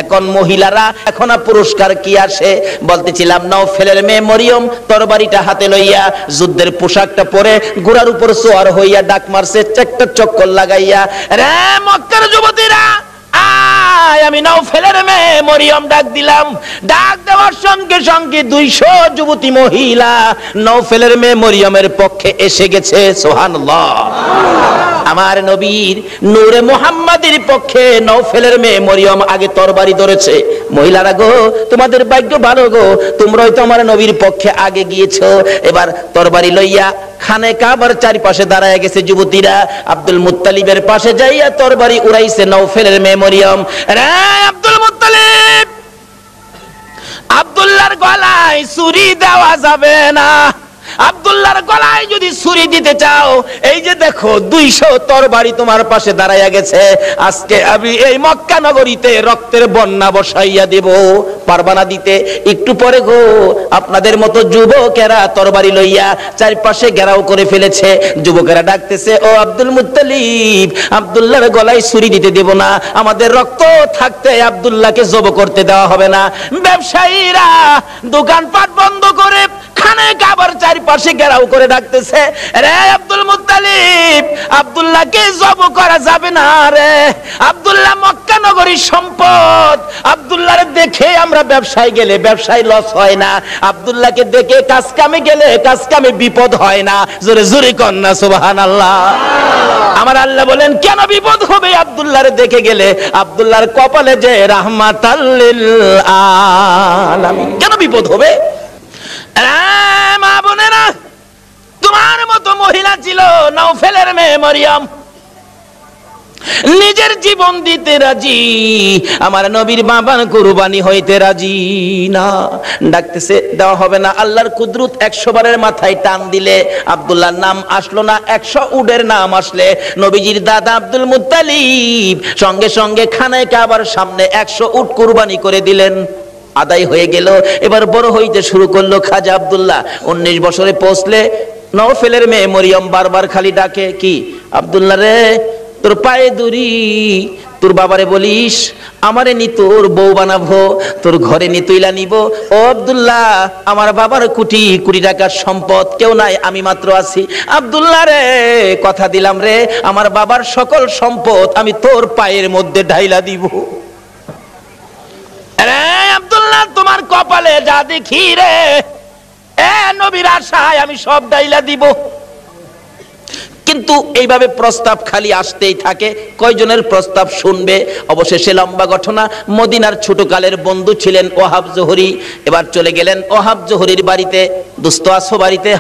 এখন মহিলারা এখন পুরস্কার কি আসে বলতেছিলাম, নওফেলের মেয়ে মরিয়ম তরবারিটা হাতে লইয়া যুদ্ধের পোশাকটা পরে ঘোড়ার উপর সোয়ার হইয়া ডাক মারছে একটা চক্কর লাগাইয়া, রে মক্কার যুবতীরা আমি নওফেলের মেয়ে মরিয়ম ডাক দিলাম। ডাক দেওয়ার সঙ্গে সঙ্গে 200 যুবতী মহিলা নওফেলের মেয়ে মরিয়মের পক্ষে এসে গেছে। সুবহানাল্লাহ। আমার নবীর নূরে মুহাম্মাদের পক্ষে নওফেলের মেয়ে মরিয়ম আগে তরবারি ধরেছে। মহিলারা গো, তোমাদের ভাগ্য ভালো গো, তোমরাই তো আমার নবীর পক্ষে আগে গিয়েছো। এবার তরবারি লইয়া খানে কাবার চারিপাশে দাঁড়ায় গেছে যুবতীরা। আব্দুল মুত্তালিবের পাশে যাইয়া তরবারি উড়াইছে নওফেলের মেয়ে মরিয়ম। রে আব্দুল মুত্তালিব, আব্দুল্লাহর গলায় ছুরি দেওয়া যাবে না। আব্দুল্লাহর গলায় যদি ছুরি দিতে চাও, এই যে দেখো 200 তরবারি তোমার পাশে দাঁড়াইয়া গেছে, আজকে আমি এই মক্কা নগরীতে রক্তের বন্যা বসাইয়া দেব। পারবা না দিতে? একটু পরে গো আপনাদের মতো যুবকেরা তরবারি লইয়া চারপাশে ঘেরাও করে ফেলেছে। যুবকেরা ডাকতেছে, ও আব্দুল মুত্তালিব, আব্দুল্লাহর গলায় ছুরি দিতে দেব না, আমাদের রক্ত থাকতে আব্দুল্লাহকে জব করতে দেওয়া হবে না। ব্যবসায়ীরা দোকানপাট বন্ধ করে খানে কাবার চারপাশে ঘেরাও করে ডাকতেছে, রে আব্দুল মুত্তালিব, আব্দুল্লাহকে জব করা যাবে না রে, আব্দুল্লাহ মক্কা নগরীর সম্পদ, আব্দুল্লাহর দেখে আমরা ব্যবসায় গেলে ব্যবসায় লস হয় না, আব্দুল্লাহকে দেখে কাজ কামে গেলে কাজ কামে বিপদ হয় না। জোরে জোরে কন্যা সুবহানাল্লাহ। আমার আল্লাহ বলেন, কেন বিপদ হবে আব্দুল্লাহর দেখে গেলে? আব্দুল্লাহর কপালে যে রাহমাতাল লিল আলামিন, কেন বিপদ হবে? মা বোনেরা, তোমার মতো মহিলা ছিল নওফেলের মেয়ে মরিয়ম, নিজের জীবন দিতে রাজি, আমার নবীর বাবার কুরবানি হইতে রাজি না। ডাকতেছে, দেওয়া হবে না। আল্লাহর কুদরত 100 বারের মাথায় টান দিলে আব্দুল্লাহর নাম আসলো না, 100 উটের নাম আসলে নবীজির দাদা আব্দুল মুত্তালিব সঙ্গে সঙ্গে খানে কাবার সামনে 100 উট কুরবানি করে দিলেন। আদায় হয়ে গেল। এবার বড় হইতে শুরু করলো খাজা আব্দুল্লাহ। 19 বছরে পৌঁছলে নওফেলের মেয়ে মরিয়ম বারবার খালি ডাকে, কি আব্দুল্লাহ রে, তোর পায়ে দড়ি, তোর বাবারে বলিস আমারে নি তোর বউ বানাবো, তোর ঘরে নি তুইলা নিব। ও আব্দুল্লাহ, আমার বাবার কোটি কোটি টাকার সম্পদ, কেউ নাই, আমি মাত্র আছি। আব্দুল্লাহ রে, কথা দিলাম রে, আমার বাবার সকল সম্পদ আমি তোর পায়ের মধ্যে ঢাইলা দিব। আব্দুল্লাহ, তোমার কপালে যা দেখি রে, এ নবীর আশায় আমি সব ডাইলা দিব। কিন্তু এইভাবে প্রস্তাব খালি আসতেই থাকে। কয়জনের প্রস্তাব শুনবে? অবশেষে লম্বা ঘটনা। মদিনার ছোটকালের বন্ধু ছিলেন ওহাব জোহরি। এবার চলে গেলেন ওহাব জোহরির বাড়িতে। দোস্ত আসো বাড়িতে?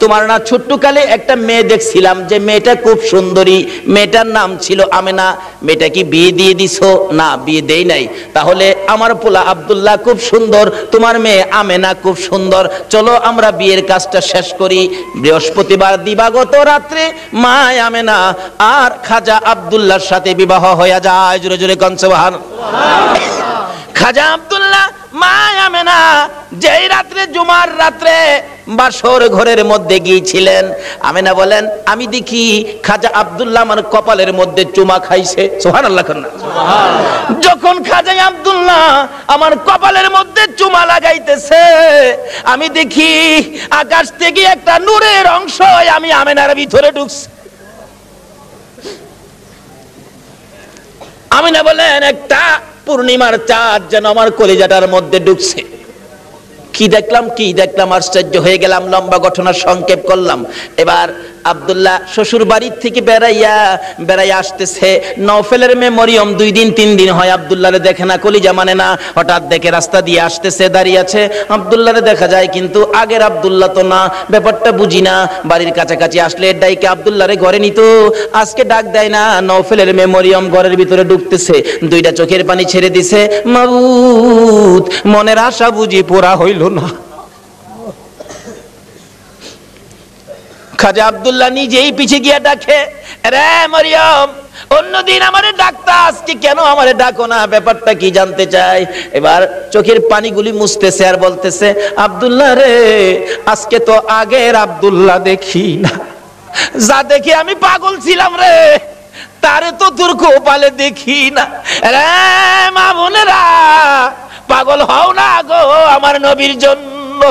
তোমার না ছোট্টকালে একটা মেয়ে দেখছিলাম, যে মেয়েটা খুব সুন্দরী, মেয়েটার নাম ছিল আমেনা, মেয়েটা কি বিয়ে দিয়ে দিছো? না, বিয়ে দেই নাই। তাহলে আমার পোলা আব্দুল্লাহ খুব সুন্দর, তোমার মেয়ে আমেনা খুব সুন্দর, চলো আমরা বিয়ের কাজটা শেষ করি। বৃহস্পতিবার দিবাগত রাত্রে মা আমেনা আর খাজা আব্দুল্লাহর সাথে বিবাহ হয়ে যায়। জোরে জোরে কোন সুবহানাল্লাহ। খাজা আব্দুল্লাহ মা আমেনা যেই রাত্রে জুমার রাত্রে বাসর ঘরের মধ্যে গিয়েছিলেন, আমেনা বলেন, আমি দেখি খাজা আব্দুল্লাহ আমার কপালের মধ্যে চুমা খাইছে। সুবহানাল্লাহ। যখন খাজা আব্দুল্লাহ আমার কপালের মধ্যে চুমা লাগাইতেছে, আমি দেখি আকাশ থেকে একটা নূরের অংশ আমি আমেনার ভিতরে ঢুকছে। আমেনা বলেন, একটা পূর্ণিমার চাঁদ যেন আমার কলিজাটার মধ্যে ঢুকছে। কি দেখলাম আশ্চর্য হয়ে গেলাম। লম্বা ঘটনা সংক্ষেপ করলাম। এবার আব্দুল্লাহ শ্বশুর বাড়ির থেকে বেড়াইয়া আসতেছে। নওফেলের মেয়ে মরিয়ম 2 দিন 3 দিন হয় আব্দুল্লাহরে দেখে না, কলিজা মানে না। হঠাৎ দেখে রাস্তা দিয়ে আসতেছে, দাঁড়িয়ে আছে, আব্দুল্লাহরে দেখা যায়, কিন্তু আগের আব্দুল্লাহ তো না, ব্যাপারটা বুঝি না। বাড়ির কাছাকাছি আসলে ডাইকে আব্দুল্লাহরে ঘরে নিত, আজকে ডাক দেয় না। নওফেলের মেয়ে মরিয়ম ঘরের ভিতরে ঢুকতেছে, 2টা চোখের পানি ছেড়ে দিছে, মাবুদ মনের আশা বুঝি পুরা হইল না। খাজা আব্দুল্লাহ নিজেই পিছে গিয়ে ডাকে, রে মরিয়ম, অন্যদিন আমারে ডাকতা, আজকে কেন আমারে ডাকো না? ব্যাপারটা কি জানতে চাই। এবার চোখের পানিগুলি মুছতেছে আর বলতেছে, আব্দুল্লাহ রে, আজকে তো আগের আব্দুল্লাহ দেখি না, যা দেখে আমি পাগল ছিলাম রে, তারে তো তোর কপালে দেখি না। রে মা বোনেরা, আমার নবীর জন্য।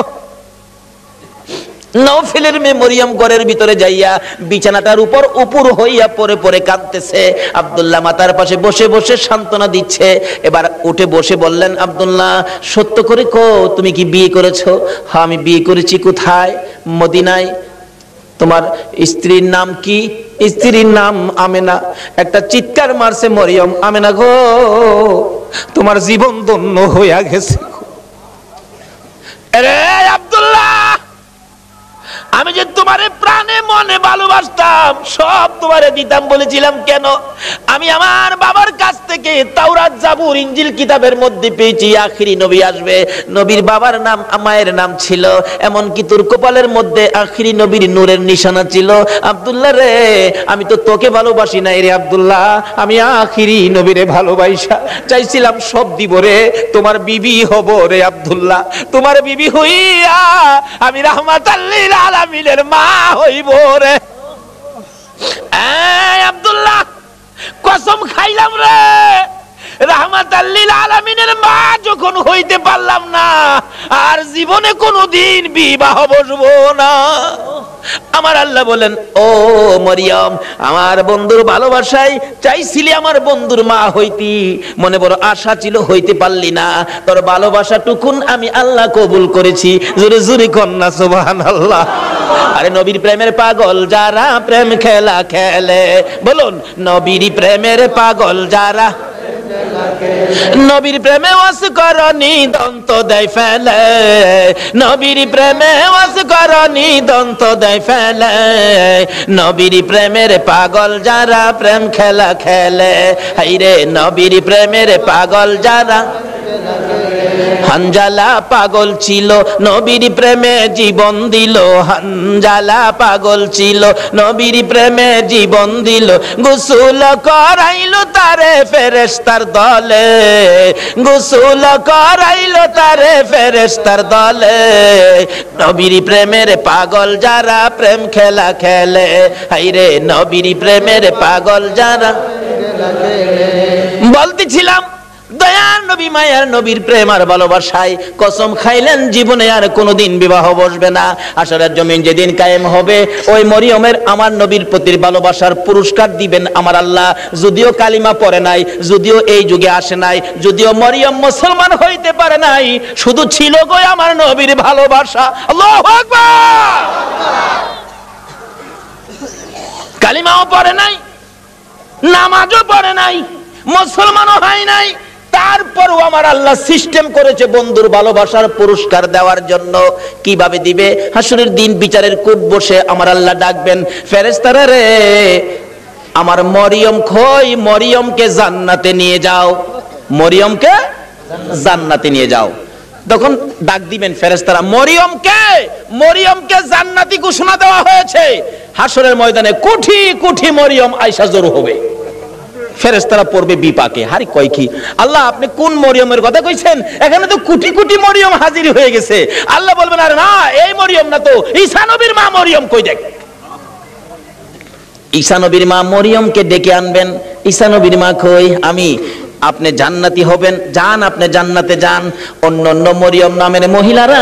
নওফেলের মেয়ে মরিয়ম ঘরের ভিতরে যাইয়া বিছানাটার উপর উপর হইয়া পরে পরে কাঁদতেছে। আব্দুল্লাহ মাতার পাশে বসে বসে সান্ত্বনা দিচ্ছে। এবার উঠে বসে বললেন, আব্দুল্লাহ সত্য করে কও, তুমি কি বিয়ে করেছো? হ্যাঁ আমি বিয়ে করেছি। কোথায়? মদিনায়। তোমার স্ত্রীর নাম কি? স্ত্রীর নাম আমেনা। একটা চিৎকার মারছে মরিয়ম, আমেনা গো তোমার জীবন ধন্য হইয়া গেছে। আরে আব্দুল্লাহ, আমি যে তোমারে প্রাণে মনে ভালোবাসতাম, সব তোমারে দিতাম বলেছিলাম কেন? আমি আমার বাবার কাছ থেকে তাওরাত, জাবুর, ইনজিল কিতাবের মধ্যে পেয়েছি আখিরি নবী আসবে। নবীর বাবার নাম, মায়ের নাম ছিল, এমনকি তোর কপালের মধ্যে আখিরি নবীর নূরের নিশানা ছিল। আব্দুল্লাহ রে, আমি তো তোকে ভালোবাসি নাই রে আব্দুল্লাহ, আমি আখিরি নবীরে ভালোবাসা চাইছিলাম। সব দিব রে, তোমার বিবি হব রে আব্দুল্লাহ। তোমার বিবি হইয়া আমি রাহমাতাল লিল আলামিনের মা হইব রে। আব্দুল্লাহ কসম খাইলাম রে, রাহমাতাল লিল আলামিনের মা যখন হইতে পারলাম না, আর জীবনে কোনোদিন বিবাহ বসবো না। আমার আল্লাহ বলেন, ও মরিয়ম, আমার বন্ধুর ভালোবাসায় চাইছিলি আমার বন্ধুর মা হইতি, মনে বড় আশা ছিল, হইতে পারলি না। তোর ভালোবাসা টুকুন আমি আল্লাহ কবুল করেছি। জোরে জোরে কন্যা সুবহানাল্লাহ। আরে নবীর প্রেমের পাগল যারা প্রেম খেলা খেলে, বলুন নবীর প্রেমের পাগল যারা, নবীর প্রেমে ওয়াস করনি দন্ত দেয় ফেলে, নবীর প্রেমে ওয়াস করনি দন্ত দেয় ফেলে, নবীর প্রেমের পাগল যারা প্রেম খেলা খেলে। হাইরে নবীর প্রেমের পাগল যারা। হানজালা পাগল ছিল, নবীর প্রেমে জীবন দিল। হানজালা পাগল ছিল, নবীর প্রেমে জীবন দিল। গোসল করাইলো তারে ফেরেশতার দলে, গোসল করাইলো তারে ফেরেশতার দলে। নবীর প্রেমের পাগল যারা প্রেম খেলা খেলে, হাইরে নবীর প্রেমের পাগল যারা। বলতেছিলাম দয়ার নবী, মায়ার নবীর প্রেম আর ভালোবাসায় কসম খাইলেন জীবনে আর কোনোদিন বিবাহ বসবে না। আসরের জমিন যেদিন কায়েম হবে, ওই মরিয়মের আমার নবীর প্রতি ভালোবাসার পুরস্কার দিবেন আমার আল্লাহ। যদিও কালিমা পড়ে নাই, যদিও এই যুগে আসে নাই, যদিও মরিয়ম মুসলমান হইতে পারে নাই, শুধু ছিল গো আমার নবীর ভালোবাসা। আল্লাহু আকবার। কালিমাও পড়ে নাই, নামাজও পড়ে নাই, মুসলমানও হয় নাই, তারপরও আমার আল্লাহ সিস্টেম করেছে বন্ধুর ভালোবাসার পুরস্কার দেওয়ার জন্য। কিভাবে দিবে? হাসরের দিন বিচারের কোর্ট বসে আমার আল্লাহ ডাকবেন, ফেরেশতারা রে আমার মরিয়ম কই, মরিয়মকে জান্নাতে নিয়ে যাও, মরিয়মকে জান্নাতে নিয়ে যাও। তখন ডাক দিবেন ফেরেশতারা, মরিয়মকে, মরিয়মকে জান্নাতি ঘোষণা দেওয়া হয়েছে। হাসরের ময়দানে কোটি কোটি মরিয়ম আয়েশা জড়ো হবে। ফেরেশতারা পড়বে বিপাকে, হারি কয় কি আল্লাহ আপনি কোন মরিয়মের কথা কইছেন? এখানে তো কোটি কোটি মরিয়ম হাজির হয়ে গেছে। আল্লাহ বলবেন, আরে না এই মরিয়ম না তো, ঈসা নবীর মা মরিয়ম কই দেখ। ঈসা নবীর মা মরিয়মকে ডেকে আনবেন। ঈসা নবীর মা কই? আমি। আপনি জান্নাতি হবেন, যান আপনি জান্নাতে যান। অন্য অন্য মরিয়ম নামের মহিলারা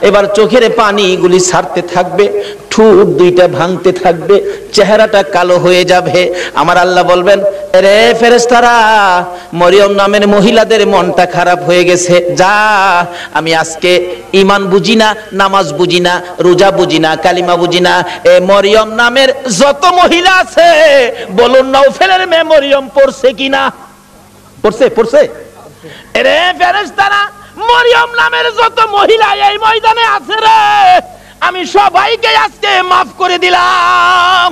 এবার চোখের পানিগুলি ছাড়তে থাকবে, ঠোঁট দুইটা ভাঙতে থাকবে, চেহারাটা কালো হয়ে যাবে। আমার আল্লাহ বলবেন, রে ফেরেশতারা মরিয়ম নামের মহিলাদের মনটা খারাপ হয়ে গেছে, যা আমি আজকে ঈমান বুঝি না, নামাজ বুঝি না, রোজা বুঝি না, কালিমা বুঝি না, এ মরিয়ম নামের যত মহিলা আছে বলুন নওফেলের মেয়ে মরিয়ম পড়ছে কিনা? পড়ছে, পড়ছে। রে ফেরেশতারা মরিয়ম নামের যত মহিলা এই ময়দানে আছে রে, আমি সবাইকে আজকে মাফ করে দিলাম।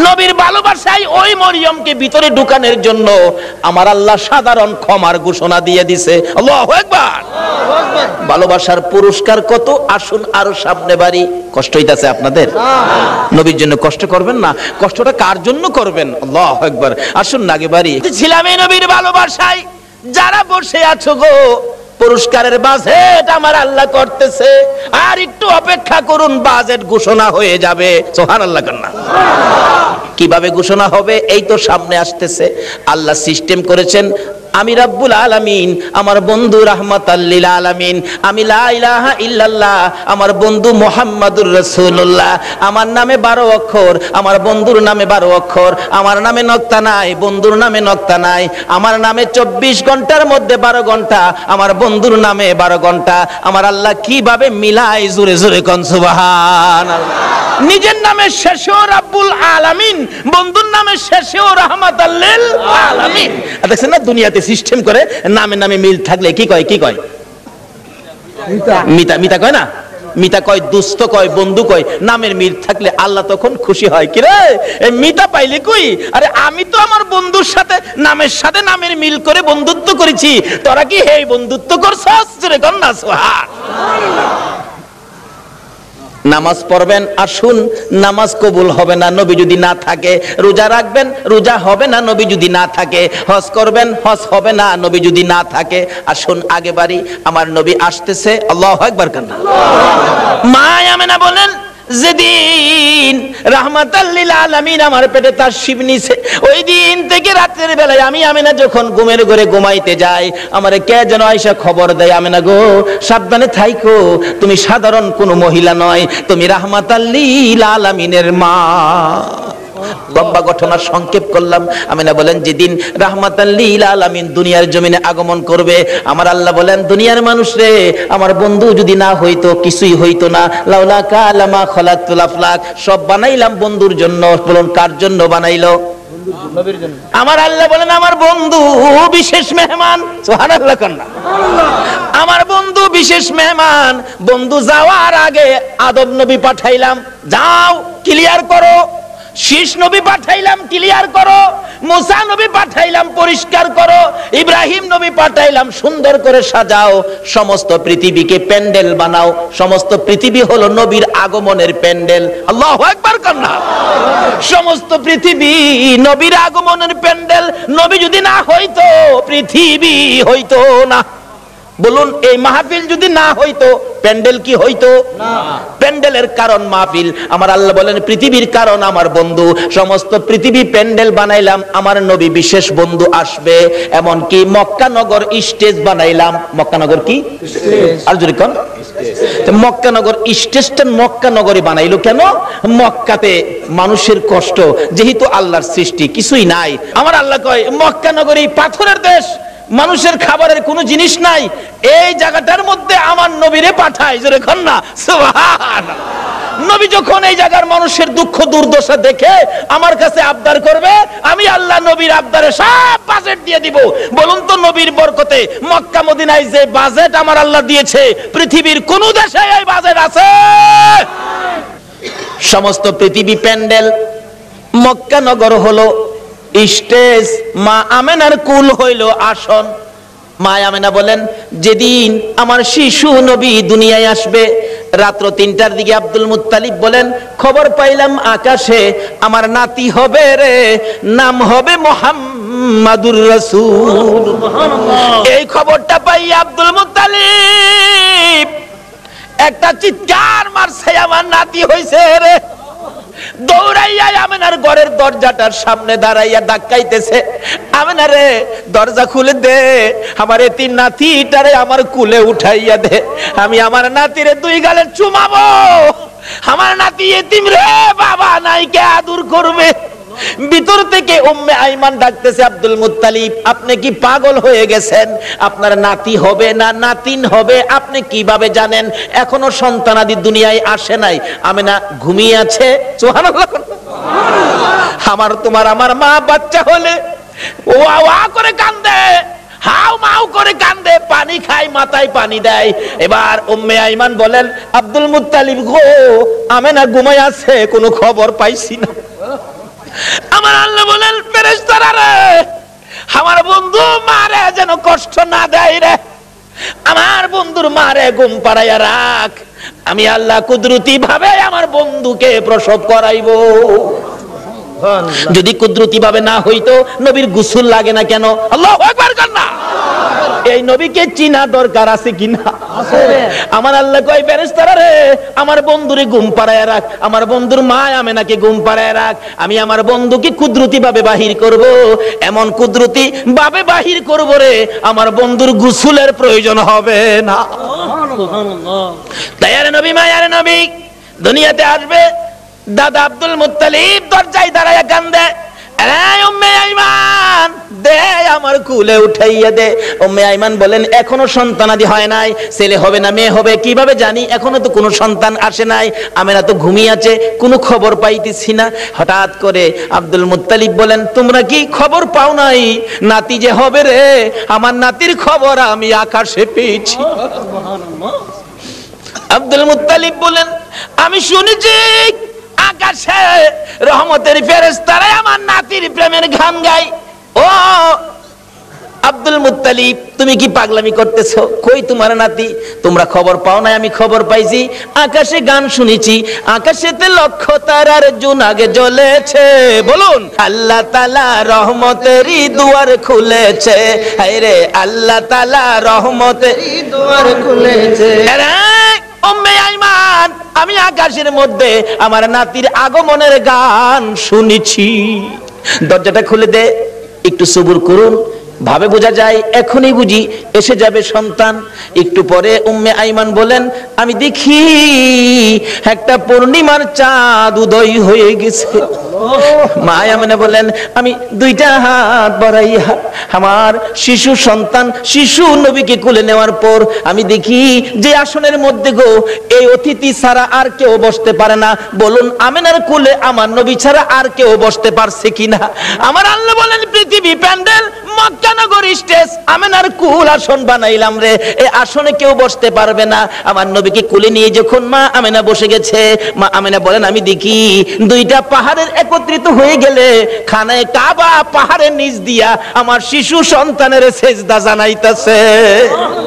নবীর ভালোবাসায় ওই মরিয়মকে ভিতরে ঢুকানোর জন্য আমার আল্লাহ সাধারণ ক্ষমার ঘোষণা দিয়ে দিছে। আল্লাহু আকবার। ভালোবাসার পুরস্কার কত, আসুন আরো সামনে বাড়ি। কষ্ট হইতাছে আপনাদের? নবীর জন্য কষ্ট করবেন না, কষ্টটা কার জন্য করবেন? আল্লাহু আকবার। আসুন না আগে বাড়ি। ছিলাম এই নবীর ভালোবাসায়। যারা বসে আছো গো, পুরস্কারের বাজেট আমার আল্লাহ করতেছে, আর একটু অপেক্ষা করুন, বাজেট ঘোষণা হয়ে যাবে। সুবহানাল্লাহ কান্না। কিভাবে ঘোষণা হবে? এই তো সামনে আসতেছে। আল্লাহ সিস্টেম করেছেন, আমি রব্বুল আলামিন, আমার বন্ধু রাহমাতাল লিল আলামিন, আমি লা ইলাহা ইল্লাল্লাহ, আমার বন্ধু মুহাম্মাদুর রাসূলুল্লাহ। আমার নামে 12 অক্ষর, আমার বন্ধুর নামে 12 অক্ষর। আমার নামে নক্তা নাই, বন্ধুর নামে নক্তা নাই। আমার নামে 24 ঘন্টার মধ্যে 12 ঘন্টা, আমার বন্ধুর নামে 12 ঘন্টা। আমার আল্লাহ কিভাবে মিলাই, জোরে জোরে কোন সুবহানাল্লাহ। নিজের নামে শেষেও রব্বুল আলামিন, বন্ধুর নামে শেষেও রাহমাতাল লিল আলামিন। দেখছেন না দুনিয়াতে সিস্টেম করে নামে নামে মিল থাকলে কি কয়, কি কয়? মিতা, মিতা কয় না? মিতা কয়, দুস্থ কয়, বন্ধু কয়। নামের মিল থাকলে আল্লাহ তখন খুশি হয়। কি রে এই মিতা পাইলে কই? আরে আমি তো আমার বন্ধুর সাথে নামের সাথে নামের মিল করে বন্ধুত্ব করেছি, তোরা কি এই বন্ধুত্ব করছস? রে কন্যা সুবহানাল্লাহ। নামাজ পড়বেন, আসুন, নামাজ কবুল হবে না নবী যদি না থাকে। রোজা রাখবেন, রোজা হবে না নবী যদি না থাকে। হজ করবেন, হজ হবে না নবী যদি না থাকে। আসুন আগে বাড়ি, আমার নবী আসতেছে। আল্লাহু আকবার কান্না। মা আমেনা বলেন, যেদিন রাহমাতাল লিল আলামিন আমার পেটে তার শিব নিছে, ওই দিন থেকে রাতের বেলায় আমি আমেনা যখন ঘুমের ঘরে ঘুমাইতে যাই, আমারে কে যেন আয়েশা খবর দেয়, আমেনা গো সাবধানে থাইকো, তুমি সাধারণ কোনো মহিলা নয়, তুমি রাহমাতাল লিল আলামিনের মা। লম্বা ঘটনা সংক্ষেপ করলাম। আমিনা বলেন, যেদিন রাহমাতাল লিল আলামিন দুনিয়ার জমিনে আগমন করবে, আমার আল্লাহ বলেন, দুনিয়ার মানুষ রে, আমার বন্ধু যদি না হইতো কিছুই হইতো না। লাউলা কালামা খালাকতুল আফলাক, সব বানাইলাম বন্ধুর জন্য। বলুন কার জন্য বানাইলো? নবীর জন্য। আমার আল্লাহ বলেন, আমার বন্ধু বিশেষ মেহমান। সুবহানাল্লাহ কন্না। আমার বন্ধু বিশেষ মেহমান। বন্ধু যাওয়ার আগে আদম নবী পাঠাইলাম, যাও ক্লিয়ার করো। শীষ নবী পাঠাইলাম, ক্লিয়ার করো। মুসা নবী পাঠাইলাম, পরিষ্কার করো। ইব্রাহিম নবী পাঠাইলাম, সুন্দর করে সাজাও। সমস্ত পৃথিবীকে প্যান্ডেল বানাও। সমস্ত পৃথিবী হলো নবীর আগমনের প্যান্ডেল। আল্লাহু আকবার কান্না। সমস্ত পৃথিবী নবীর আগমনের প্যান্ডেল। নবী যদি না হইতো পৃথিবী হইতো না। বলুন এই মাহফিল যদি না হইতো প্যান্ডেল কি হইতো? না। প্যান্ডেলের কারণ মাহফিল। আমার আল্লাহ বলেন, পৃথিবীর কারণ আমার বন্ধু। সমস্ত পৃথিবী প্যান্ডেল বানাইলাম, আমার নবী বিশেষ বন্ধু আসবে। এমন কি মক্কা নগর স্টেজ বানাইলাম। মক্কা নগর কি? আর যদি কোন মক্কা নগর স্টেজটা মক্কা নগরে বানাইলো কেন? মক্কাতে মানুষের কষ্ট, যেহেতু আল্লাহর সৃষ্টি কিছুই নাই। আমার আল্লাহ কয়, মক্কা নগরী পাথরের দেশ, মানুষের খাবারের কোনো জিনিস নাই, এই জায়গাটার মধ্যে আমার নবীরে পাঠায়। জোরে কন্যা সুবহানাল্লাহ। নবী যখন এই জায়গার মানুষের দুঃখ দুর্দশা দেখে আমার কাছে আবদার করবে, আমি আল্লাহ নবীর আবদারে সব বাজেট দিয়ে দিব। বলুন তো নবীর বরকতে মক্কা মদিনায় যে বাজেট আমার আল্লাহ দিয়েছে, পৃথিবীর কোন দেশে এই বাজেট আছে? সমস্ত পৃথিবী প্যান্ডেল, মক্কা নগর হলো স্টেজ, মা আমেনার কুল হইল আসন। মা আমেনা বলেন, যেদিন আমার শিশু নবী দুনিয়ায় আসবে, রাত্র 3টার দিকে আব্দুল মুত্তালিব বলেন, খবর পাইলাম আকাশে আমার নাতি হবে রে, নাম হবে মুহাম্মাদুর রাসূল। এই খবরটা পাই আব্দুল মুত্তালিব একটা চিৎকার মারছে, আমার নাতি হইছে রে। দৌড়াইয়া আমেনার ঘরের দরজাটার সামনে দাঁড়াইয়া ধাক্কাইতেছে, আমেনা রে দরজা খুলে দে, আমার এতিম নাতিটারে আমার কুলে উঠাইয়া দে, আমি আমার নাতিরে 2 গালে চুমাবো। আমার নাতি এতিম রে, বাবা নাই, কে আদর করবে? ভিতর থেকে উম্মে আইমান ডাকতেছে, আব্দুল মুত্তালিব আপনি কি পাগল হয়ে গেছেন? আপনার নাতি হবে না নাতিন হবে আপনি কিভাবে জানেন? এখনো সন্তানাদি দুনিয়ায় আসে নাই। আমেনা ঘুমিয়ে আছে। সুবহানাল্লাহ। আমার তোমার আমার মা বাচ্চা হলে ওয়া ওয়া করে কান্দে, হাউ মাউ করে কান্দে, পানি খায়, মাথায় পানি দেয়। এবার উম্মে আইমান বলেন, আব্দুল মুত্তালিব গো, আমেনা ঘুমায় আছে, কোনো খবর পাইছি না। আমার আল্লাহ বলেন, ফেরেশতারা রে, আমার বন্ধু মারে যেন কষ্ট না দেয় রে, আমার বন্ধুর মারে ঘুম পাড়াইয়া রাখ, আমি আল্লাহ কুদরতি ভাবে আমার বন্ধুকে প্রসব করাইব। যদি কুদরতি ভাবে না হইতো নবীর গোসল লাগে না কেন? আল্লাহু আকবার। এই নবীকে চিনা দরকার আছে কিনা? আছে। আমার আল্লাহ কয় ফেরেশতারা রে, আমার বন্ধুরে ঘুম পাড়ায় রাখ, আমার বন্ধুর মা আমেনাকে ঘুম পাড়ায় রাখ। আমি আমার বন্ধুকে কুদরতি ভাবে বাহির করব, এমন কুদরতি ভাবে বাহির করব রে, আমার বন্ধুর গোসলের প্রয়োজন হবে না। সুবহানাল্লাহ। তাই আরে নবী, মায়ারে নবী দুনিয়াতে আসবে। দাদা আব্দুল মুত্তালিব দরজায় দাঁড়ায় কান্দে, উম্মে আইমান দে আমার কুলে উঠাইয়া দে। উম্মে আইমান বলেন এখনো সন্তানাদি হয় নাই, ছেলে হবে না মেয়ে হবে কিভাবে জানি, এখনো তো কোনো সন্তান আসে নাই, আমেনা তো ঘুমিয়ে আছে, কোনো খবর পাইতেছি না। হঠাৎ করে আব্দুল মুত্তালিব বলেন তোমরা কি খবর পাও নাই নাতি যে হবে রে? আমার নাতির খবর আমি আকাশে পেয়েছি। আব্দুল মুত্তালিব বলেন আমি শুনেছি আকাশে রহমতের ফেরেশতারা আমার নাতির প্রেমের গান গায়। ও আব্দুল মুত্তালিব তুমি কি পাগলামি করতেছো? কই তোমার নাতি? তোমরা খবর পাও না? আমি খবর পাইছি, আকাশে গান শুনেছি, আকাশেতে লক্ষ তারার জোনাগে জ্বলেছে। বলুন আল্লাহ তাআলা রহমতেরই দুয়ার খুলেছে, হায় রে আল্লাহ তাআলা রহমতেরই দুয়ার খুলেছে। উম্মে আইমান আমি আকাশের মধ্যে আমার নাতির আগমনের গান শুনেছি। দরজাটা খুলে দে, একটু সবুর করুন, ভাবে বোঝা যায় এখনই বুঝি এসে যাবে সন্তান। একটু পরে উম্মে আইমান বলেন আমি দেখি একটা পূর্ণিমার চাঁদ উদয় হয়ে গেছে। মা আমেনা বলেন আমি দুইটা হাত বাড়াইয়া আমার শিশু সন্তান শিশু নবীকে কোলে নেওয়ার পর আমি দেখি যে আসনের মধ্যে গো এই অতিথি ছাড়া আর কেউ বসতে পারে না। বলুন আমেনার কোলে আমার নবী ছাড়া আর কেউ বসতে পারছে কিনা? আমার আল্লাহ বলেন পৃথিবী প্যান্ডেল মক্কা নগর স্টেজ আমেনার কুল আসন বানাইলাম রে, এই আসনে কেউ বসতে পারবে না। আমার নবীকে কোলে নিয়ে যখন মা আমেনা বসে গেছে, মা আমেনা বলেন আমি দেখি দুইটা পাহাড়ের একত্রিত হয়ে গেলে খানায়ে কাবা পাহাড়ের নিচ দিয়া আমার শিশু সন্তানের সেজদা জানাইতেছে।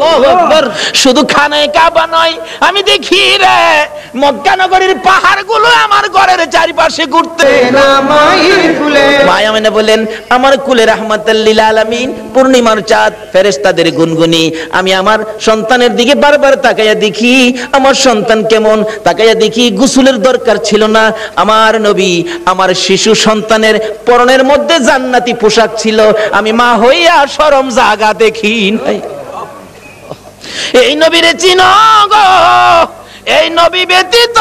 আল্লাহু আকবার। শুধু খানায়ে কাবা নয়, আমি দেখি রে মক্কা নগরীর পাহাড়গুলো আমার ঘরের চারিপাশে ঘুরতে। মা আমেনা বলেন আমার কুলে রাহমাতাল লিল আলামিন পূর্ণিমার চাঁদ ফেরেশতাদের গুনগুনি। আমি আমার সন্তানের দিকে বারবার তাকাইয়া দেখি আমার সন্তান কেমন, তাকাইয়া দেখি গোসলের দরকার ছিল না। আমার নবী আমার শিশু সন্তানের পরনের মধ্যে জান্নাতি পোশাক ছিল, আমি মা হইয়া শরম জাগা দেখি নাই। এই নবীরে চিনো গো, এই নবী ব্যতীত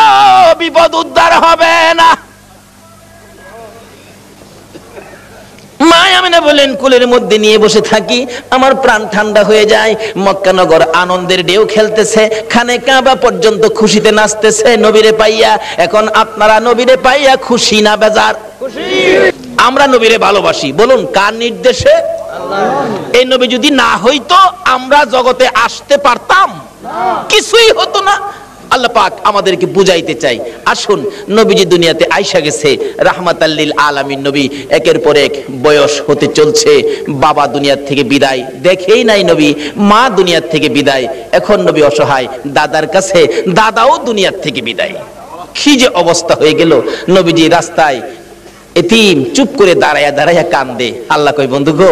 বিপদ উদ্ধার হবে না। মা আমেনা বলেন কুলের মধ্যে নিয়ে বসে থাকি, আমার প্রাণ ঠান্ডা হয়ে যায়। মক্কা নগর আনন্দের ঢেউ খেলতেছে, খানে কাবা পর্যন্ত খুশিতে নাচতেছে নবীরে পাইয়া। এখন আপনারা নবীরে পাইয়া খুশি না বেজার? খুশি। আমরা নবীরে ভালোবাসি, বলুন কার নির্দেশে? আল্লাহ। এই নবী যদি না হইতো আমরা জগতে আসতে পারতাম? কিছুই হতো না। আল্লাহ পাক আমাদেরকে বুঝাইতে চাই, আসুন নবীজি দুনিয়াতে আইসা গেছে রাহমাতাল লিল আলামিন নবী, একের পর এক বয়স হতে চলছে। বাবা দুনিয়ার থেকে বিদায়, দেখেই নাই নবী, মা দুনিয়ার থেকে বিদায়, এখন নবী অসহায়, দাদার কাছে দাদাও দুনিয়ার থেকে বিদায়। কি যে অবস্থা হয়ে গেল, নবীজি রাস্তায় এতিম চুপ করে দাঁড়ায়া দাঁড়ায়া কান্দে। আল্লাহ কই বন্ধু গো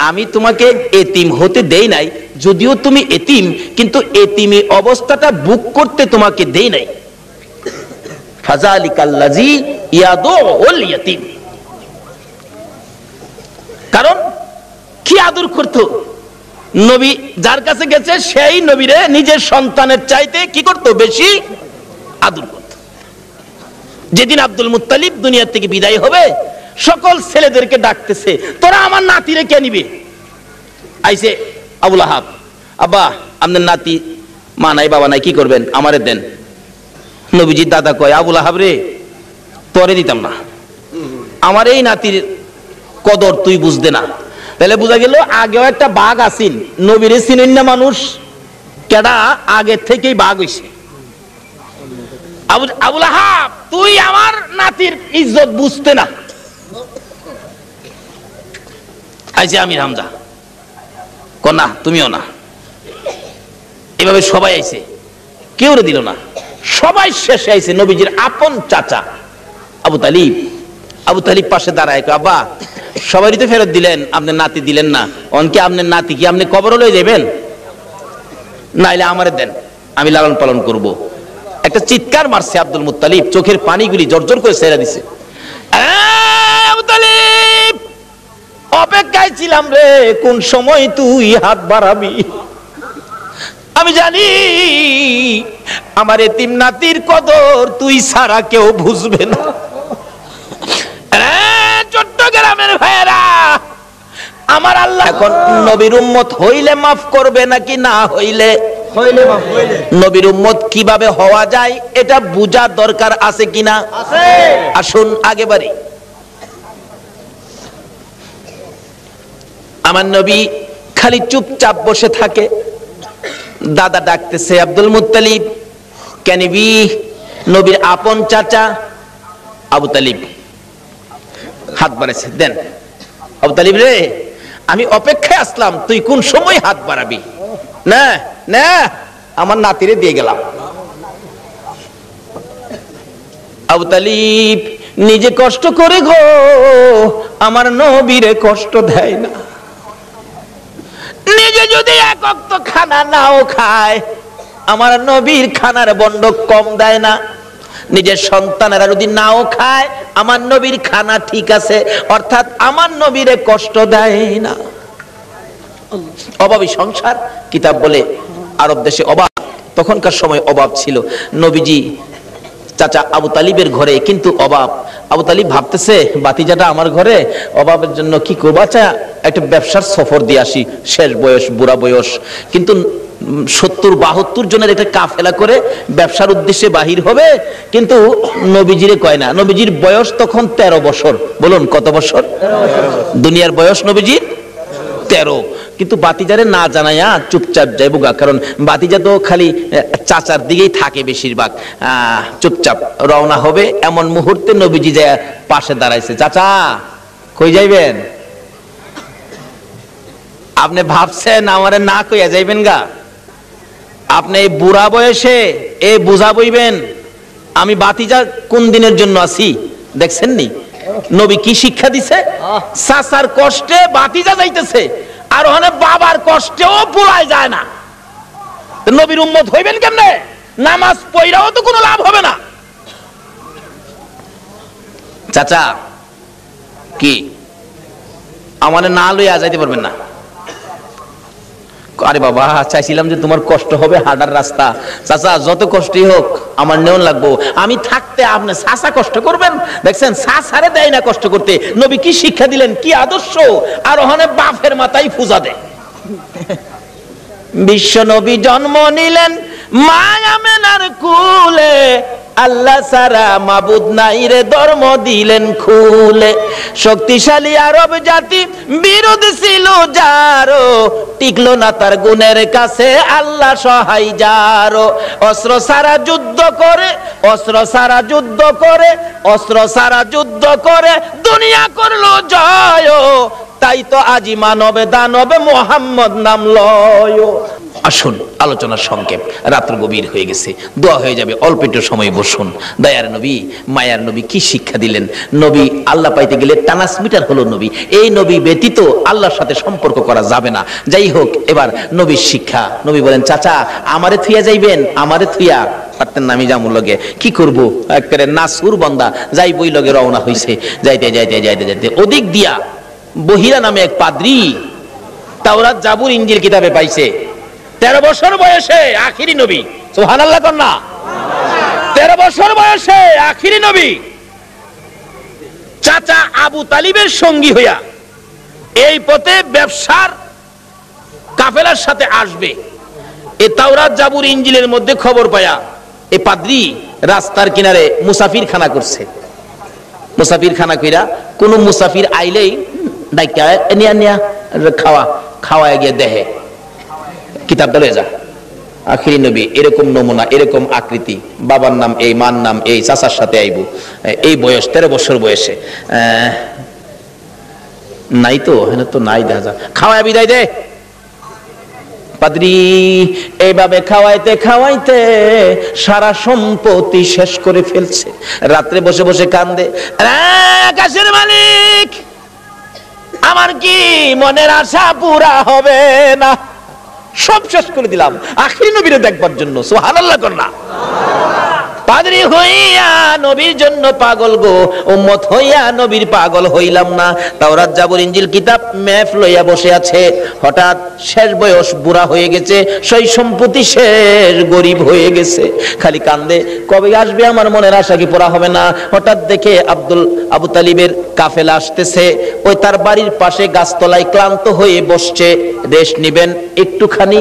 আমি তোমাকে এতিম হতে দেই নাই, যদিও তুমি এতিম, কিন্তু এতিমি অবস্থাটা বুক করতে তোমাকে দেই নাই। ফাযালিকাল্লাযী ইয়াদুল ইয়াতীম, কারণ কি আদর করত নবী, যার কাছে গেছে সেই নবীরে নিজের সন্তানের চাইতে কি করত? বেশি আদর করত। যেদিন আব্দুল মুত্তালিব দুনিয়া থেকে বিদায় হবে, সকল ছেলেদেরকে ডাকতেছে তোরা আমার নাতিরে কে নিবে? আইছে আবু লাহাব, আব্বা আপনার নাতি মা নাই বাবা নাই, কি করবেন? আমারে দেন। নবীজির দাদা কয় আবু লাহাব রে তোরে দিতাম না, আমার এই নাতির কদর তুই বুঝতে না। তাহলে বোঝা গেল আগেও একটা বাঘ আসিন, নবীরে চিনেন না মানুষ, কেডা আগে থেকেই বাঘ হইছে। আবু লাহাব তুই আমার নাতির ইজ্জত বুঝতে না। আইছে আমির হামজা, কনা তুমিও না, এভাবে সবাই আইছে, কেউ দিল না, সবাই শেষে আইছে নবীজির আপন চাচা আবু তালিব। আবু তালিব পাশে দাঁড়ায়, আব্বা সবারই তো ফেরত দিলেন, আপনার নাতি দিলেন না। অনকে আপনার নাতি কি আপনি কবর লয়ে যাবেন? নাইলে আমারে দেন, আমি লালন পালন করব। একটা চিৎকার মারছে আব্দুল মুত্তালিব, চোখের পানিগুলি জর্জর করে ছেড়ে দিছে। মুত্তালিব, অপেক্ষায় ছিলাম রে, কোন সময় তুই হাত বাড়াবি। আমি জানি আমার এতিম নাতির কদর তুই ছাড়া কেউ বুঝবে না। চট্টগ্রামের ভাইয়েরা, আমার আল্লাহ এখন নবীর উম্মত হইলে মাফ করবে নাকি না হইলে? নবীর উম্মত কিভাবে হওয়া যায় এটা বুঝার দরকার আছে কিনা? আসুন আগে বাড়ি। আমার নবী খালি চুপচাপ বসে থাকে। দাদা ডাকতেছে, আব্দুল মুত্তালিব কেনিবি, নবীর আপন চাচা আবু তালিব হাত বাড়াইছে, দেন। আবু তালিব রে, আমি অপেক্ষায় আসলাম, তুই কোন সময় হাত বাড়াবি? না না, আমার নাতিরে দিয়ে গেলাম। আবু তালিব নিজে কষ্ট করে গো, আমার নবীরে কষ্ট দেয় না। নিজে যদি এক ওয়াক্ত খানা নাও খায়, আমার নবীর খানার বন্ড কম দেয় না। নিজের সন্তানেরা যদি নাও খায়, আমার নবীর খানা ঠিক আছে, অর্থাৎ আমার নবীরে কষ্ট দেয় না। অভাবী সংসার, কিতাব বলে আরব দেশে অভাব, তখনকার সময় অভাব ছিল। নবীজি চাচা আবু তালিবের ঘরে কিন্তু অভাব। আবু তালিব ভাবতেছে, বাতিজাটা আমার ঘরে, অভাবের জন্য কি করবো, আচ্ছা একটা ব্যবসার সফর দিয়ে আসি, শেষ বয়স, বুড়া বয়স, কিন্তু 70-72 জনের একটা কাফেলা করে ব্যবসার উদ্দেশ্যে বাহির হবে। কিন্তু নবীজিরে কয় না, নবীজির বয়স তখন 13 বছর। বলুন কত বছর? দুনিয়ার বয়স নবীজির 13। কিন্তু বাতিজারে না জানাইয়া চুপচাপ যাইব গা, কারণ বাতিজা তো খালি চাচার দিকেই থাকে বেশিরভাগ। চুপচাপ রওনা হবে, এমন মুহূর্তে নবীজি যায় পাশে দাঁড়াইছে। চাচা কই যাইবেন? আপনি ভাবছেন আমারে না কইয়া যাইবেন গা? আপনি এই বুড়া বয়সে এ বুঝা বইবেন আমি বাতিজা কোন দিনের জন্য আছি? দেখছেন নি নবী কি শিক্ষা দিছে? চাচার কষ্টে বাতিজা যাইতেছে, আর ওখানে বাবার কষ্টেও পুরাই যায় না। নবীর উম্মত হইবেন কেমনে? নামাজ পড়াও তো কোনো লাভ হবে না। চাচা কি আমারে না লইয়া যাইতে পারবেন না? আরে বাবা, চাইছিলাম যে তোমার কষ্ট হবে হাঁটার রাস্তা। চাচা যত কষ্টই হোক আমার নেওয়া লাগবো, আমি থাকতে আপনি চাচা কষ্ট করবেন? দেখছেন চাচারে দেয় না কষ্ট করতে। নবী কি শিক্ষা দিলেন, কি আদর্শ! আর ওখানে বাপের মাথায় পূজা দেয়। বিশ্ব নবী জন্ম নিলেন মায়া মেনার কুলে, আল্লাহ সারা মাবুদ নাই রে ধর্ম দিলেন খুলে। শক্তিশালী আরব জাতি বিরোধ ছিল যারো, টিকলো না তার গুণের কাছে আল্লাহ সহায় যারো। অস্ত্র সারা যুদ্ধ করে, অস্ত্র সারা যুদ্ধ করে, অস্ত্র সারা যুদ্ধ করে দুনিয়া করলো জয়। তাই তো আজি মানবে দানবে মোহাম্মদ নাম লয়। আসুন আলোচনার সংক্ষেপ, রাত্র গভীর হয়ে গেছে, দোয়া হয়ে যাবে, অল্প একটু সময় বসুন। দয়ার নবী মায়ার নবী কি শিক্ষা দিলেন? নবী আল্লাহ পাইতে গেলে ট্রান্সমিটার হলো নবী। এই নবী ব্যতীত আল্লাহর সাথে সম্পর্ক করা যাবে না। যাই হোক, এবার নবীর শিক্ষা। নবী বলেন, চাচা আমারে থুইয়া যাইবেন? আমারে থুইয়া পারতেন না, আমি যামুর লগে কি করব, একেবারে নাসুর বান্দা যাই বই লগে রওনা হইছে। যাইতে যাইতে যাইতে যাইতে ওদিক দিয়া বহিরা নামে এক পাদ্রী তাওরাত জাবুর ইনজিল কিতাবে পাইছে। 13 বছর বয়সে আখিরি নবী, সুবহানাল্লাহ কন্যা। 13 বছর বয়সে আখিরি নবী চাচা আবু তালিবের সঙ্গী হইয়া এই পথে ব্যবসার কাফেলার সাথে আসবে। এই তাওরাত জাবুর ইনজিলের মধ্যে খবর পায়া এই পাদ্রী রাস্তার কিনারে মুসাফির খানা করছে। মুসাফির খানা কইরা কোন মুসাফির আইলেই ডাইকা নিয়া নিয়া খাওয়া খাওয়ায় গিয়ে দেহে কিতাবটা লয়ে যা। আখিরি নবী এরকম নমুনা, এরকম আকৃতি, বাবার নাম এই, মার নাম এই, চাচার সাথে আইব, এই বয়স 13 বছর বয়সে। নাই তো, হ্যাঁ তো নাই, দেখা যা খাওয়ায় বিদায় দে। পাদ্রী এইভাবে খাওয়াইতে খাওয়াইতে সারা সম্পত্তি শেষ করে ফেলছে। রাত্রে বসে বসে কান্দে, আকাশের মালিক আমার কি মনের আশা পুরা হবে না? সব শেষ করে দিলাম আখিরি নবীরে দেখবার জন্য। সুবহানাল্লাহ কন্যা পাদ্রী হইয়া নবীর জন্য পাগল গো, উম্মত হইয়া নবীর পাগল হইলাম না। তাওরাত জাবুর ইনজিল কিতাব ম্যাপ লইয়া বসে আছে, হঠাৎ শেষ বয়স বুড়া হয়ে গেছে, সেই সম্পত্তি শেষ, গরিব হয়ে গেছে, খালি কান্দে কবে আসবে আমার মনের আশা কি পুরা হবে না। হঠাৎ দেখে আবু তালিবের কাফেলা আসতেছে, ওই তার বাড়ির পাশে গাছতলায় ক্লান্ত হয়ে বসছে, রেস্ট নিবেন একটুখানি,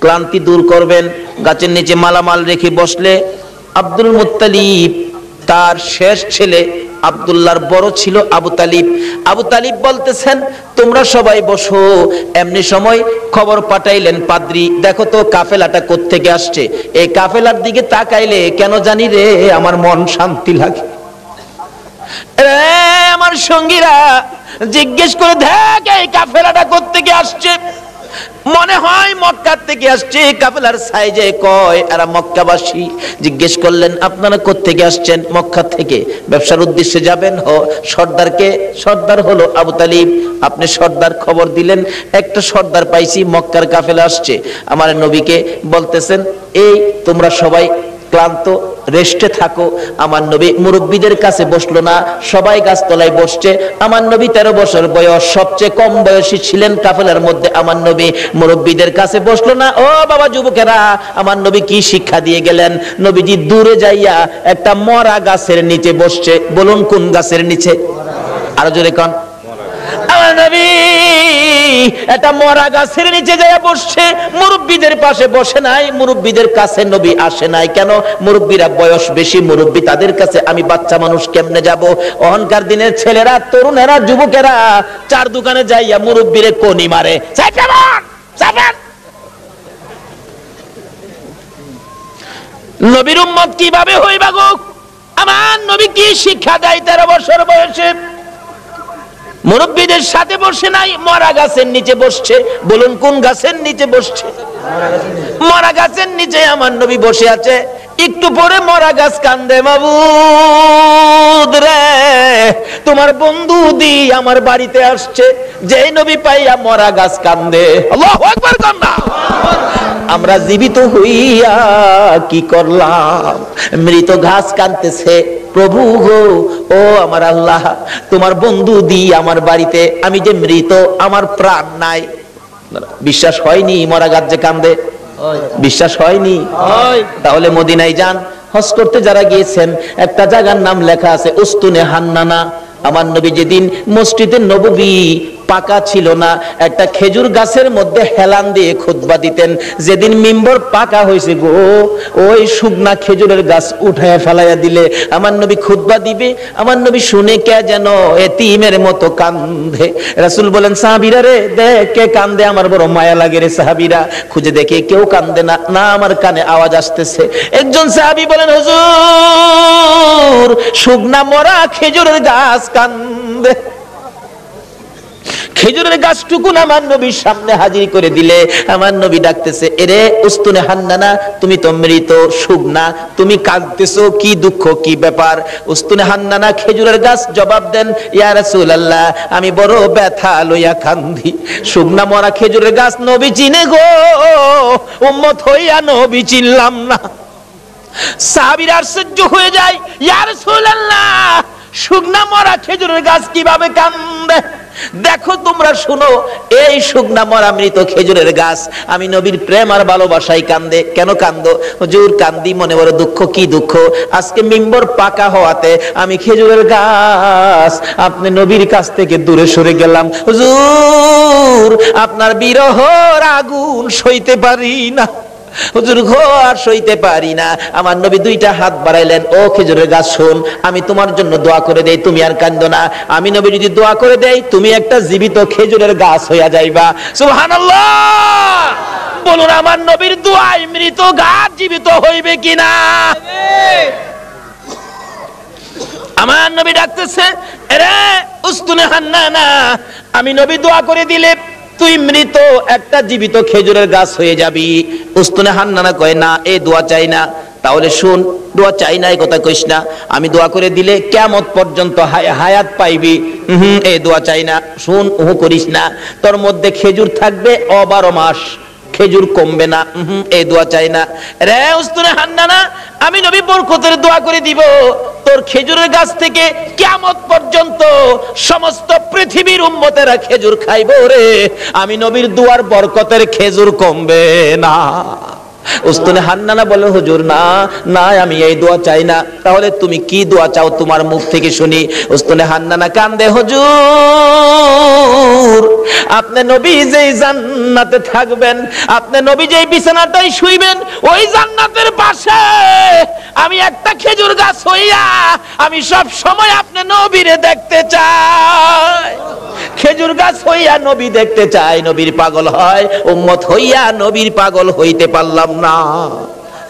ক্লান্তি দূর করবেন, গাছের নিচে মালামাল রেখে বসলে আব্দুল মুত্তালিব তার শেষ ছেলে আব্দুল্লাহর বড় ছিল আবু তালিব। আবু তালিব বলতেছেন তোমরা সবাই বসো। এমনি সময় খবর পাঠাইলেন পাদ্রী, দেখো তো কাফেলাটা কোত্থেকে আসছে। এই কাফেলার দিকে তাকাইলে কেন জানি রে আমার মন শান্তি লাগে। আমার সঙ্গীরা জিজ্ঞেস করে দেখ এই কাফেলাটা কোত্থেকে আসছে, মনে হয় মক্কা থেকে আসছে। কাফেলার সাইজে কয় এরা মক্কাবাসী। জিজ্ঞেস করলেন আপনারা কোত্থেকে আসছেন? মক্কা থেকে। ব্যবসার উদ্দেশ্যে যাবেন? সর্দারকে? সর্দার হলো আবু তালিব। আপনি সর্দার খবর দিলেন, একটা সর্দার পাইছি, মক্কার কাফেলা আসছে। আমার নবীকে বলতেছেন এই তোমরা সবাই ক্লান্ত, রেস্টে থাকো। আমার নবী মুরব্বীদের কাছে বসলো না, সবাই গাছতলায় বসছে। আমার নবী 13 বছর বয়স, সবচেয়ে কম বয়সী ছিলেন কাফেলার মধ্যে। আমার নবী মুরব্বীদের কাছে বসলো না। ও বাবা যুবকেরা, আমার নবী কি শিক্ষা দিয়ে গেলেন? নবীজি দূরে যাইয়া একটা মরা গাছের নিচে বসছে। বলুন কোন গাছের নিচে? আরো জোরে কোন? আমার নবী একটা মরা গাছের নিচে যায় বসছে, মুরব্বীদের পাশে বসে নাই, মুরব্বীদের কাছে নবী আসে নাই। কেন? মুরব্বীরা বয়স বেশি, মুরব্বী তাদের কাছে, আমি বাচ্চা মানুষ কেমনে যাব? অহংকার দিনের ছেলেরা, তরুণেরা, যুবকেরা চার দোকানে যাইয়া মুরব্বীরে কোনি মারে। নবীর উম্মত কিভাবে হইবা গো? আমার নবী কি শিক্ষা দেয় 13 বছর বয়সে? মুরব্বীদের সাথে বসে নাই, মরা গাছের নিচে বসছে। বলুন কোন গাছের নিচে বসছে? মরা গাছের নিচে আমার নবী বসে আছে। একটু পরে মরা গাছ কান্দে, মাবুদ রে তোমার বন্ধু দি আমার বাড়িতে আসছে। যে নবী পাইয়া মরা গাছ কান্দে, আল্লাহু আকবার কান্দা। আমরা জীবিত হইয়া কি করলাম? মৃত ঘাস কাঁদতেছে, প্রভু গো ও আমার আল্লাহ, তোমার বন্ধু দি আমার বাড়িতে, আমি যে মৃত, আমার প্রাণ নাই। বিশ্বাস হয়নি মরা গাছ যে কান্দে? বিশ্বাস হয়নি? তাহলে মদিনায় যান, হজ করতে যারা গিয়েছেন, একটা জায়গার নাম লেখা আছে উস্তুনে হান্নানা। আমার নবী যেদিন মসজিদে নববী পাকা ছিল না, একটা খেজুর গাছের মধ্যে হেলান দিয়ে খুতবা দিতেন। যেদিন মিম্বর পাকা হয়েছে গো, ওই শুকনা খেজুরের গাছ উঠায় ফেলাইয়া দিলে আমার নবী খুতবা দিবে। আমার নবী শুনে কে যেন এতিমের মতো কান্দে। রাসূল বলেন সাহাবীরা রে দেখ কে কান্দে, আমার বড় মায়া লাগে রে। সাহাবীরা খুঁজে দেখে কেউ কান্দে না, না আমার কানে আওয়াজ আসতেছে। একজন সাহাবী বলেন হুজুর শুকনা মরা খেজুরের গাছ কান্দে। খেজুরের গাছটুকু আমার নবীর সামনে হাজির করে দিলে আমার নবী ডাকতেছে এরে উস্তুনে হান্নানা, তুমি তো মৃত, শুকনা, তুমি কাঁদতেছো, কি দুঃখ, কি ব্যাপার? উস্তুনে হান্নানা খেজুরের গাছ জবাব দেন ইয়া রাসূলুল্লাহ আমি বড় ব্যথা লইয়া কান্দি। শুকনা মরা খেজুরের গাছ নবী চিনে গো, উম্মত হইয়া নবী চিনলাম না। সাহাবীরা আশ্চর্য হয়ে যায়, ইয়া রাসূলুল্লাহ শুকনা মরা খেজুরের গাছ কিভাবে কান্দে? দেখো তোমরা শুনো, এই শুকনা মরা মৃত খেজুরের গাছ আমি নবীর প্রেম আর ভালোবাসায় কান্দে। কেন কান্দো? হুজুর কান্দি মনে বড় দুঃখ। কি দুঃখ? আজকে মিম্বর পাকা হওয়াতে আমি খেজুরের গাছ আপনি নবীর কাছ থেকে দূরে সরে গেলাম। হুজুর আপনার বিরহর আগুন সইতে পারি না, হুজুর আর সইতে পারি না। আমার নবী দুইটা হাত বাড়াইলেন, ও খেজুরের গাছ শোন, আমি তোমার জন্য দোয়া করে দেই, তুমি আর কান্দো না। আমি নবী যদি দোয়া করে দেই, তুমি একটা জীবিত খেজুরের গাছ হইয়া যাইবা। সুবহানাল্লাহ বলুন, আমার নবীর দোয়ায় মৃত গাছ জীবিত হইবে কিনা? আমার নবী ডাকতেছে এরে উস্তুনে হান্নানা, আমি নবী দোয়া করে দিলে তুই মৃত একটা জীবিত খেজুরের গাছ হয়ে যাবি। উস্তুনে হান্নানা কয় না, এই দোয়া চাই না। তাহলে শুন, দোয়া চাই না এই কথা কইস না, আমি দোয়া করে দিলে কিয়ামত পর্যন্ত হায়াত পাইবি, এই দোয়া চাই না, শুন, করিস না, তোর মধ্যে খেজুর থাকবে 12 মাস, খেজুর কমবে না, এই দোয়া চাই না। রে উস্তুনে হান্নানা, আমি নবী বরকতের দোয়া করে দিব, তোর খেজুরের গাছ থেকে কিয়ামত পর্যন্ত সমস্ত পৃথিবীর উম্মতেরা খেজুর খাইবো রে, আমি নবীর দোয়ার বরকতের খেজুর কমবে না। উস্তুনে হান্নানা বলে, হুজুর না না, আমি এই দোয়া চাই না। তাহলে তুমি কি দোয়া চাও, তোমার মুখ থেকে শুনি। উস্তুনে হান্নানা কান্দে, হুজুর আপনি নবী যেই জান্নাতে থাকবেন, আপনি নবী যেই বিছানাটাই শুইবেন, ওই জান্নাতের পাশে আমি একটা খেজুর গাছ হইয়া আমি সব সময় আপনি নবীরে দেখতে চাই, খেজুর গাছ হইয়া নবী দেখতে চাই। নবীর পাগল হয়, উম্মত হইয়া নবীর পাগল হইতে পারলাম না।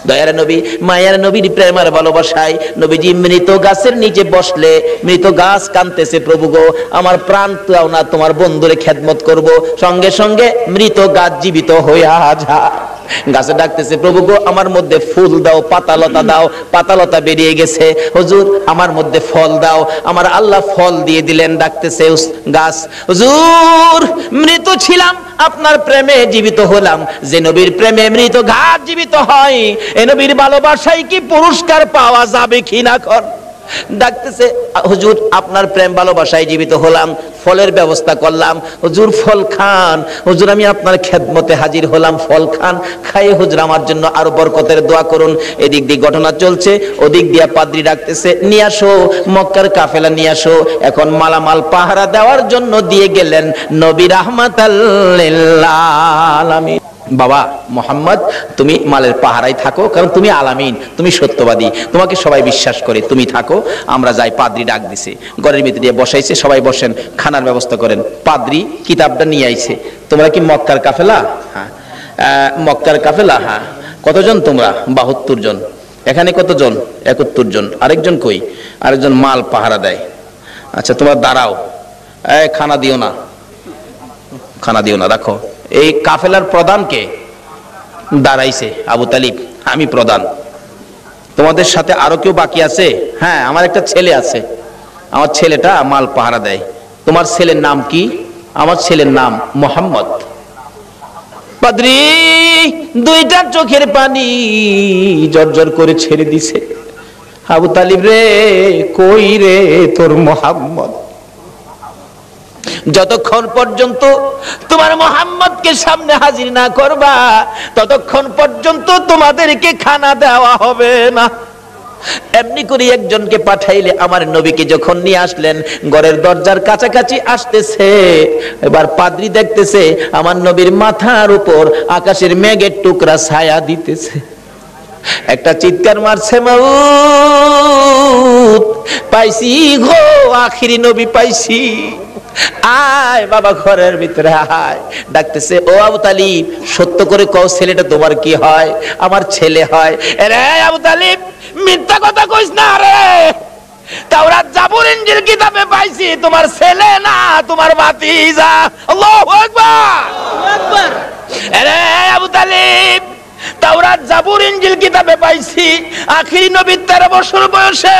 দয়ার নবী, মায়ার নবীর প্রেমের ভালোবাসায় নবীজি মৃত গাছের নিচে বসলে, মৃত গাছ কাঁদতেছে, প্রভু গো আমার প্রাণ দাও না, তোমার বন্ধুরে খেদমত করব। সঙ্গে সঙ্গে মৃত গাছ জীবিত হইয়া যায়, গাছে ডাকতেছে, প্রভু গো আমার মধ্যে ফুল দাও, পাতালতা দাও, পাতালতা বেরিয়ে গেছে। হুজুর আমার মধ্যে ফল দাও, আমার আল্লাহ ফল দিয়ে দিলেন। ডাকতেছে গাছ, হুজুর মৃত ছিলাম, আপনার প্রেমে জীবিত হলাম। যে নবীর প্রেমে মৃত গাছ জীবিত হয়, এ নবীর ভালোবাসায় কি পুরস্কার পাওয়া যাবে কিনা কর। ডাকতেছে, হুজুর আপনার প্রেম ভালোবাসায় জীবিত হলাম, ফলের ব্যবস্থা করলাম, হুজুর ফল খান। হুজুর আমি আপনার খেদমতে হাজির হলাম, ফল খান, খাই হুজুর আমার জন্য আরো বরকতের দোয়া করুন। এদিক দিয়ে ঘটনা চলছে, ওদিক দিয়ে পাদ্রী ডাকতেছে, নিয়ে আসো মক্কার কাফেলা নিয়ে আসো। এখন মালামাল পাহারা দেওয়ার জন্য দিয়ে গেলেন নবী রাহমাতাল লিল আলামিন। বাবা মোহাম্মদ তুমি মালের পাহারায় থাকো, কারণ তুমি আলামিন, তুমি সত্যবাদী, তোমাকে সবাই বিশ্বাস করে, তুমি থাকো, আমরা যাই। পাদ্রী ডাক দিছে, ঘরের ভিতরে দিয়ে বসাইছে, সবাই বসেন, খানার ব্যবস্থা করেন। পাদ্রী কিতাবটা নিয়ে আইছে, তোমরা কি মক্কার কাফেলা? হ্যাঁ। মক্কার কাফেলা? হ্যাঁ। কতজন তোমরা? 72 জন। এখানে কতজন? 71 জন। আরেকজন কই? আরেকজন মাল পাহারা দেয়। আচ্ছা তোমরা দাঁড়াও, খানা দিও না, খানা দিও না, রাখো। এই কাফেলার প্রধান কে? দাঁড়াইছে আবু তালিব, আমি প্রধান। তোমাদের সাথে আরো কেউ বাকি আছে? হ্যাঁ আমার একটা ছেলে আছে, আমার ছেলেটা মাল পাহারা দেয়। তোমার ছেলের নাম কি? আমার ছেলের নাম মোহাম্মদ। পাদ্রী দুইটা চোখের পানি জর্জর করে ছেড়ে দিছে। আবু তালিব রে, কই রে তোর মোহাম্মদ? যতক্ষণ পর্যন্ত তোমার মোহাম্মদকে সামনে হাজির না করবা, ততক্ষণ পর্যন্ত তোমাদেরকে খানা দেওয়া হবে না। এমনি করে একজনকে পাঠাইলে, আমার নবীকে যখন নিয়ে আসলেন, ঘরের দরজার কাছাকাছি আসতেছে, এবার পাদ্রী দেখতেছে আমার নবীর মাথার উপর আকাশের মেঘের টুকরা ছায়া দিতেছে। একটা চিৎকার মারছে, মাউত পাইছি গো, আখিরি নবী পাইছি, আয় বাবা ঘরের ভিতরে আয়। ডাকতেছে, ও আবু তালিব সত্য করে কও, ছেলেটা তোমার কি হয়? আমার ছেলে হয়। রে আবু তালিব মিথ্যা কথা কইস না রে, তাওরাত জাবুর ইনজিল কিতাবে পাইছি তোমার ছেলে না, তোমার ভাতিজা। আল্লাহু আকবার, আল্লাহু আকবার। রে আবু তালিব তাওরাত জাবুর ইনজিল কিতাবে পাইছি আখিরি নবী 13 বছর বয়সে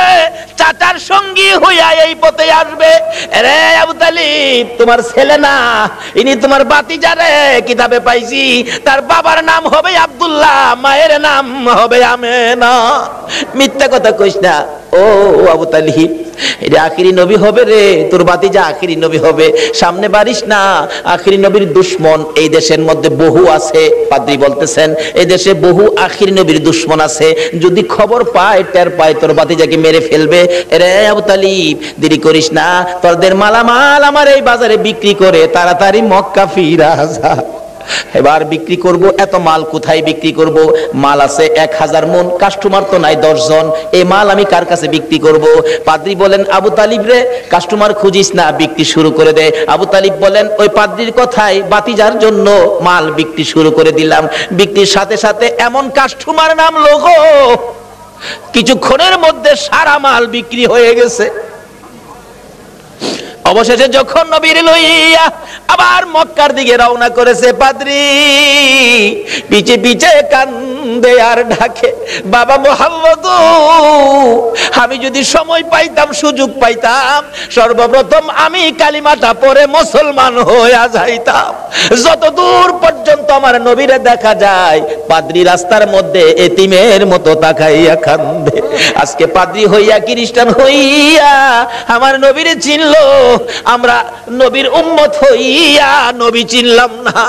চাচার সঙ্গী হইয়া এই পথে আসবে। রে আবু তালিব তোমার ছেলে না, ইনি তোমার ভাতিজা রে। কিতাবে পাইছি তার বাবার নাম হবে আব্দুল্লাহ, মায়ের নাম হবে আমেনা। মিথ্যা কথা কইস না ও আবু তালিব, এটা আখিরি নবী হবে রে, তোর ভাতিজা আখিরি নবী হবে। সামনে বাড়িস না, আখিরি নবীর দুশমন এই দেশের মধ্যে বহু আছে। পাদ্রী বলতেছেন এই দেশে বহু আখিরি নবীর দুশমন আছে, যদি খবর পায়, টের পায়, তোর ভাতিজাকে মেরে ফেলবে। রে আবু তালিব দেরি করিস না, তোরদের মালামাল আমার এই বাজারে বিক্রি করে তাড়াতাড়ি মক্কা ফিরা যা। এবার বিক্রি করব, এত মাল কোথায় বিক্রি করব? মাল আছে 1000 মন, কাস্টমার তো নাই 10 জন, এই মাল আমি কার কাছে বিক্রি করব? পাদ্রী বলেন, আবু তালিব রে কাস্টমার খুঁজিস না, বিক্রি শুরু করে দে। আবু তালিব বলেন, ওই পাদ্রীর কথায় ভাতিজার জন্য মাল বিক্রি শুরু করে দিলাম। বিক্রির সাথে সাথে এমন কাস্টমার নামলো গো, কিছুক্ষণের মধ্যে সারা মাল বিক্রি হয়ে গেছে। অবশেষে যখন নবীর লইয়া আবার মক্কার দিকে রওনা করেছে, পাদ্রী পিছে পিছে কান্দে আর ডাকে, বাবা মুহাম্মদ, আমি যদি সময় পাইতাম, সুযোগ পাইতাম, সর্বপ্রথম আমি কালিমাটা পড়ে মুসলমান হইয়া যাইতাম। যত দূর পর্যন্ত আমার নবীরে দেখা যায়, পাদ্রী রাস্তার মধ্যে এতিমের মতো তাকাইয়া কান্দে। আজকে পাদ্রী হইয়া, খ্রিস্টান হইয়া আমার নবীরে চিনলো, আমরা নবীর উম্মত হইয়া নবী চিনলাম না।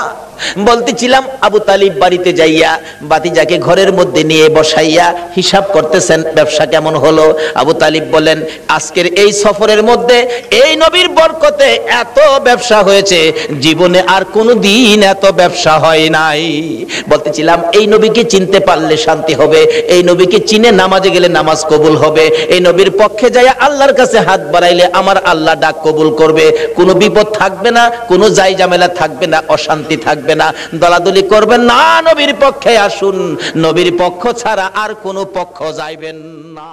বলতেছিলাম আবু তালিব বাড়িতে যাইয়া বাতিজাকে ঘরের মধ্যে নিয়ে বসাইয়া হিসাব করতেছেন, ব্যবসা কেমন হলো। আবু তালিব বলেন, আজকের এই সফরের মধ্যে এই নবীর বরকতে এত ব্যবসা হয়েছে, জীবনে আর কোনো দিন এত ব্যবসা হয় নাই। বলতেছিলাম এই নবীকে চিনতে পারলে শান্তি হবে, এই নবীকে চিনে নামাজে গেলে নামাজ কবুল হবে, এই নবীর পক্ষে যাইয়া আল্লাহর কাছে হাত বাড়াইলে আমার আল্লাহ ডাক কবুল করবে, কোনো বিপদ থাকবে না, কোনো জাই ঝামেলা থাকবে না, অশান্তি থাকবে না, দলাদলি করবেন না, নবীর পক্ষে আসুন, নবীর পক্ষ ছাড়া আর কোনো পক্ষ যাইবেন না।